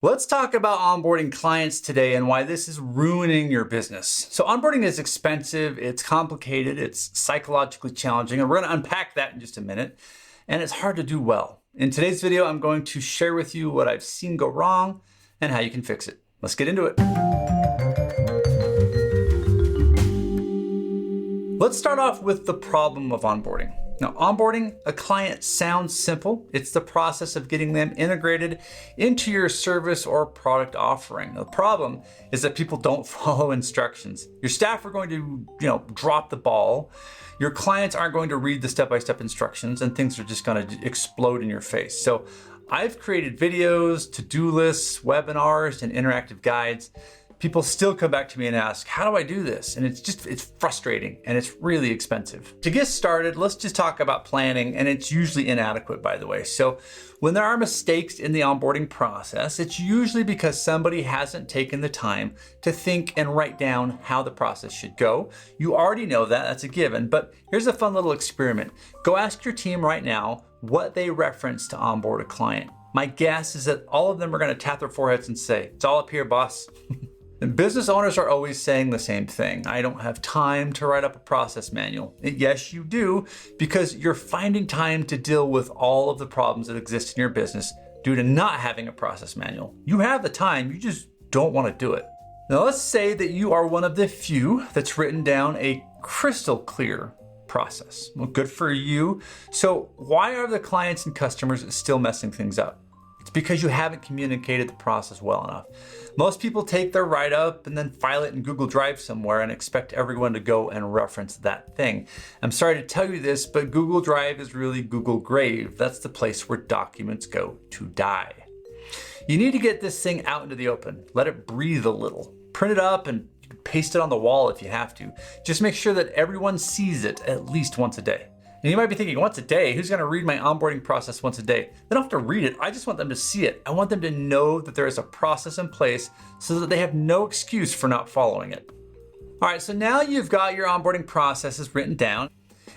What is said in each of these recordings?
Let's talk about onboarding clients today and why this is ruining your business. So onboarding is expensive, it's complicated, it's psychologically challenging, and we're going to unpack that in just a minute. And it's hard to do well. In today's video, I'm going to share with you what I've seen go wrong and how you can fix it. Let's get into it. Let's start off with the problem of onboarding. Now, onboarding a client sounds simple. It's the process of getting them integrated into your service or product offering. The problem is that people don't follow instructions. Your staff are going to, drop the ball. Your clients aren't going to read the step-by-step instructions, and things are just going to explode in your face. So I've created videos, to-do lists, webinars, and interactive guides. People still come back to me and ask, how do I do this? And it's frustrating and it's really expensive. To get started, let's just talk about planning, and it's usually inadequate, by the way. So when there are mistakes in the onboarding process, it's usually because somebody hasn't taken the time to think and write down how the process should go. You already know that, that's a given, but here's a fun little experiment. Go ask your team right now what they reference to onboard a client. My guess is that all of them are going to tap their foreheads and say, it's all up here, boss. And business owners are always saying the same thing. I don't have time to write up a process manual. And yes, you do, because you're finding time to deal with all of the problems that exist in your business due to not having a process manual. You have the time, you just don't want to do it. Now let's say that you are one of the few that's written down a crystal clear process. Well, good for you. So why are the clients and customers still messing things up? It's because you haven't communicated the process well enough. Most people take their write-up and then file it in Google Drive somewhere and expect everyone to go and reference that thing. I'm sorry to tell you this, but Google Drive is really Google Grave. That's the place where documents go to die. You need to get this thing out into the open. Let it breathe a little. Print it up and paste it on the wall if you have to. Just make sure that everyone sees it at least once a day. And you might be thinking, once a day? Who's going to read my onboarding process once a day? They don't have to read it. I just want them to see it. I want them to know that there is a process in place so that they have no excuse for not following it. All right, so now you've got your onboarding processes written down.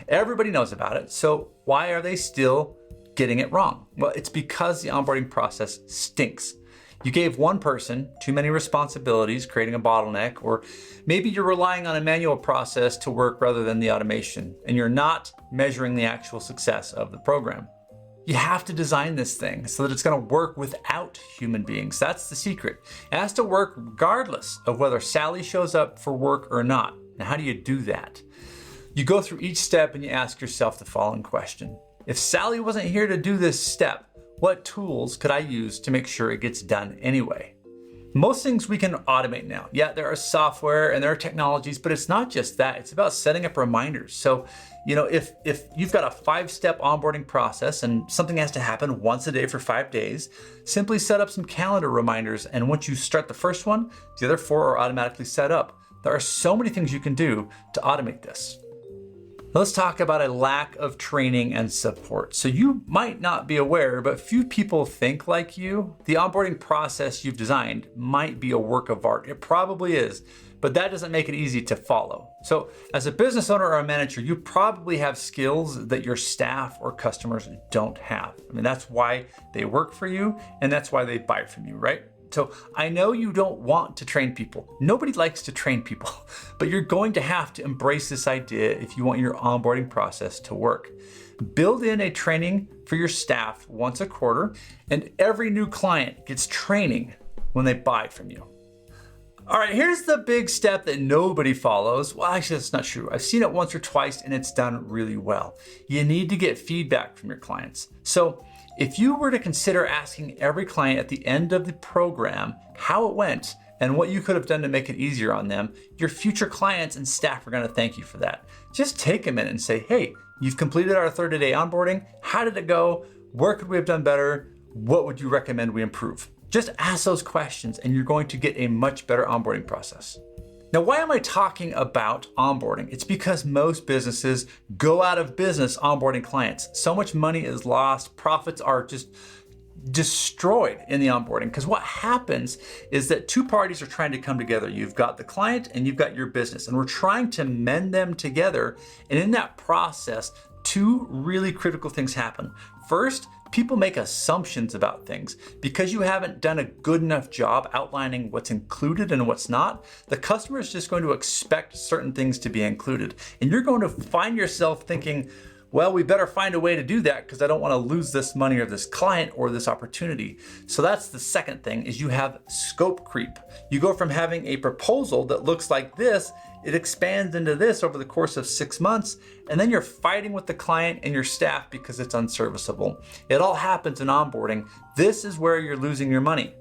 Everybody knows about it. So why are they still getting it wrong? Well, it's because the onboarding process stinks. You gave one person too many responsibilities, creating a bottleneck, or maybe you're relying on a manual process to work rather than the automation, and you're not measuring the actual success of the program. You have to design this thing so that it's going to work without human beings. That's the secret. It has to work regardless of whether Sally shows up for work or not. Now, how do you do that? You go through each step and you ask yourself the following question. If Sally wasn't here to do this step, what tools could I use to make sure it gets done anyway? Most things we can automate now. Yeah, there are software and there are technologies, but it's not just that. It's about setting up reminders. So, if you've got a 5-step onboarding process and something has to happen once a day for 5 days, simply set up some calendar reminders. And once you start the first one, the other 4 are automatically set up. There are so many things you can do to automate this. Let's talk about a lack of training and support. So you might not be aware, but few people think like you. The onboarding process you've designed might be a work of art. It probably is, but that doesn't make it easy to follow. So as a business owner or a manager, you probably have skills that your staff or customers don't have. I mean, that's why they work for you and that's why they buy from you, right? So I know you don't want to train people. Nobody likes to train people, but you're going to have to embrace this idea if you want your onboarding process to work. Build in a training for your staff once a quarter, and every new client gets training when they buy from you. All right, here's the big step that nobody follows. Well, actually, that's not true. I've seen it once or twice and it's done really well. You need to get feedback from your clients. So if you were to consider asking every client at the end of the program how it went and what you could have done to make it easier on them, your future clients and staff are going to thank you for that. Just take a minute and say, hey, you've completed our 30-day onboarding. How did it go? Where could we have done better? What would you recommend we improve? Just ask those questions and you're going to get a much better onboarding process. Now, why am I talking about onboarding? It's because most businesses go out of business onboarding clients. So much money is lost. Profits are just destroyed in the onboarding, because what happens is that two parties are trying to come together. You've got the client and you've got your business, and we're trying to mend them together. And in that process, two really critical things happen. First, People make assumptions about things. Because you haven't done a good enough job outlining what's included and what's not, the customer is just going to expect certain things to be included. And you're going to find yourself thinking, well, we better find a way to do that because I don't want to lose this money or this client or this opportunity. So that's the second thing, is you have scope creep. You go from having a proposal that looks like this, it expands into this over the course of 6 months, and then you're fighting with the client and your staff because it's unserviceable. It all happens in onboarding. This is where you're losing your money.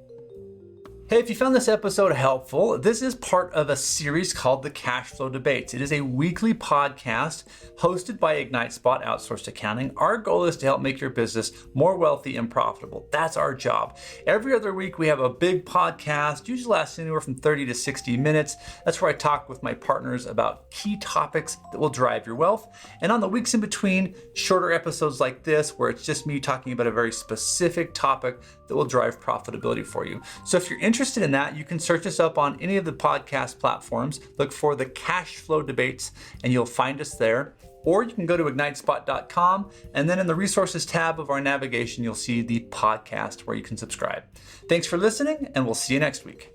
Hey, if you found this episode helpful, this is part of a series called the Cash Flow Debates. It is a weekly podcast hosted by IgniteSpot Outsourced Accounting. Our goal is to help make your business more wealthy and profitable. That's our job. Every other week, we have a big podcast, usually lasts anywhere from 30 to 60 minutes. That's where I talk with my partners about key topics that will drive your wealth. And on the weeks in between, shorter episodes like this, where it's just me talking about a very specific topic that will drive profitability for you. So if you're interested in that, you can search us up on any of the podcast platforms. Look for the Cash Flow Debates and you'll find us there. Or you can go to ignitespot.com, and then in the resources tab of our navigation, you'll see the podcast where you can subscribe. Thanks for listening, and we'll see you next week.